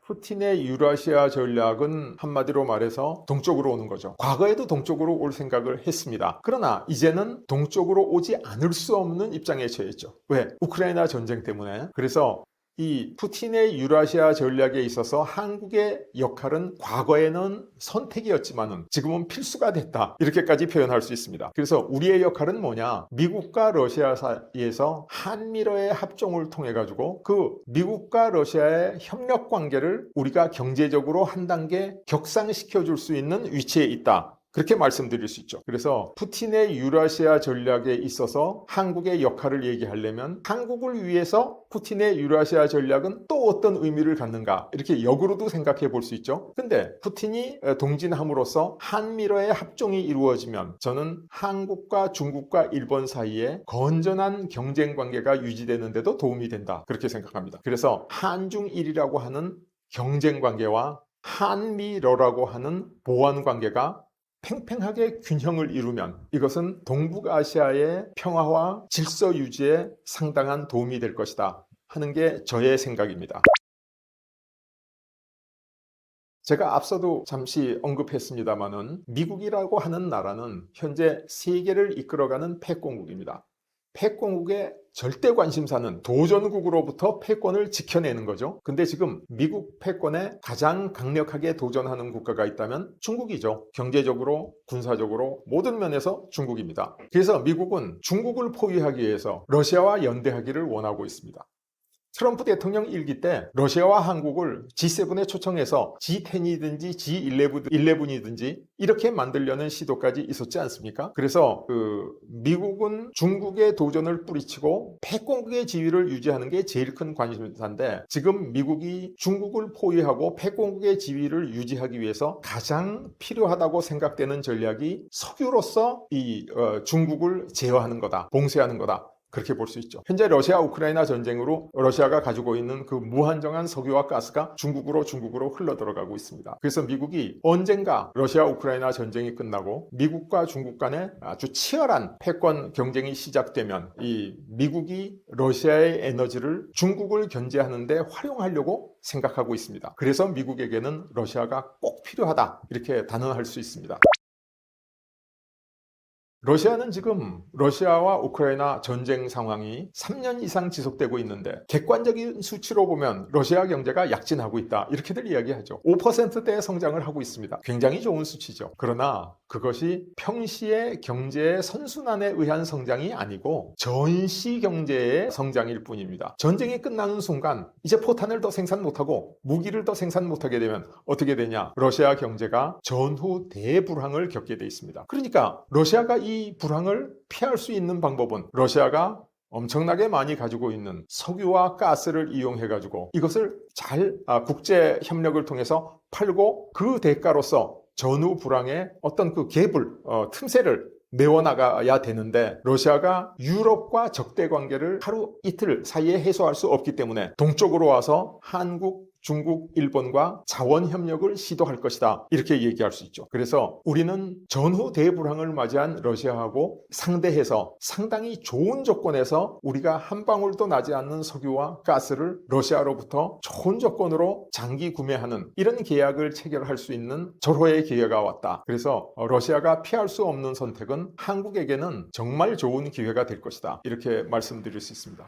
[SPEAKER 1] 푸틴의 유라시아 전략은 한마디로 말해서 동쪽으로 오는 거죠. 과거에도 동쪽으로 올 생각을 했습니다. 그러나 이제는 동쪽으로 오지 않을 수 없는 입장에 처했죠. 왜? 우크라이나 전쟁 때문에. 그래서 이 푸틴의 유라시아 전략에 있어서 한국의 역할은 과거에는 선택이었지만은 지금은 필수가 됐다. 이렇게까지 표현할 수 있습니다. 그래서 우리의 역할은 뭐냐? 미국과 러시아 사이에서 한미러의 합종을 통해 가지고 그 미국과 러시아의 협력 관계를 우리가 경제적으로 한 단계 격상시켜 줄 수 있는 위치에 있다. 그렇게 말씀드릴 수 있죠. 그래서 푸틴의 유라시아 전략에 있어서 한국의 역할을 얘기하려면 한국을 위해서 푸틴의 유라시아 전략은 또 어떤 의미를 갖는가 이렇게 역으로도 생각해 볼 수 있죠. 근데 푸틴이 동진함으로써 한미러의 합종이 이루어지면 저는 한국과 중국과 일본 사이에 건전한 경쟁 관계가 유지되는 데도 도움이 된다. 그렇게 생각합니다. 그래서 한중일이라고 하는 경쟁 관계와 한미러라고 하는 보완 관계가 팽팽하게 균형을 이루면 이것은 동북아시아의 평화와 질서 유지에 상당한 도움이 될 것이다 하는 게 저의 생각입니다. 제가 앞서도 잠시 언급했습니다마는 미국이라고 하는 나라는 현재 세계를 이끌어가는 패권국입니다. 패권국의 절대 관심사는 도전국으로부터 패권을 지켜내는 거죠. 근데 지금 미국 패권에 가장 강력하게 도전하는 국가가 있다면 중국이죠. 경제적으로, 군사적으로 모든 면에서 중국입니다. 그래서 미국은 중국을 포위하기 위해서 러시아와 연대하기를 원하고 있습니다. 트럼프 대통령 일기 때 러시아와 한국을 G7에 초청해서 G10이든지 G11이든지 이렇게 만들려는 시도까지 있었지 않습니까? 그래서 미국은 중국의 도전을 뿌리치고 패권국의 지위를 유지하는 게 제일 큰 관심사인데 지금 미국이 중국을 포위하고 패권국의 지위를 유지하기 위해서 가장 필요하다고 생각되는 전략이 석유로서 중국을 제어하는 거다, 봉쇄하는 거다. 그렇게 볼 수 있죠. 현재 러시아 우크라이나 전쟁으로 러시아가 가지고 있는 그 무한정한 석유와 가스가 중국으로 흘러 들어가고 있습니다. 그래서 미국이 언젠가 러시아 우크라이나 전쟁이 끝나고 미국과 중국 간에 아주 치열한 패권 경쟁이 시작되면 이 미국이 러시아의 에너지를 중국을 견제하는 데 활용하려고 생각하고 있습니다. 그래서 미국에게는 러시아가 꼭 필요하다 이렇게 단언할 수 있습니다. 러시아는 지금 러시아와 우크라이나 전쟁 상황이 3년 이상 지속되고 있는데 객관적인 수치로 보면 러시아 경제가 약진하고 있다 이렇게들 이야기하죠. 5%대의 성장을 하고 있습니다. 굉장히 좋은 수치죠. 그러나 그것이 평시의 경제의 선순환에 의한 성장이 아니고 전시 경제의 성장일 뿐입니다. 전쟁이 끝나는 순간 이제 포탄을 더 생산 못하고 무기를 더 생산 못하게 되면 어떻게 되냐? 러시아 경제가 전후 대불황을 겪게 돼 있습니다. 그러니까 러시아가 이 불황을 피할 수 있는 방법은 러시아가 엄청나게 많이 가지고 있는 석유와 가스를 이용해 가지고 이것을 잘 국제 협력을 통해서 팔고 그 대가로서 전후 불황의 어떤 그 갭을 틈새를 메워나가야 되는데 러시아가 유럽과 적대 관계를 하루 이틀 사이에 해소할 수 없기 때문에 동쪽으로 와서 한국, 중국, 일본과 자원 협력을 시도할 것이다. 이렇게 얘기할 수 있죠. 그래서 우리는 전후 대불황을 맞이한 러시아하고 상대해서 상당히 좋은 조건에서 우리가 한 방울도 나지 않는 석유와 가스를 러시아로부터 좋은 조건으로 장기 구매하는 이런 계약을 체결할 수 있는 절호의 기회가 왔다. 그래서 러시아가 피할 수 없는 선택은 한국에게는 정말 좋은 기회가 될 것이다. 이렇게 말씀드릴 수 있습니다.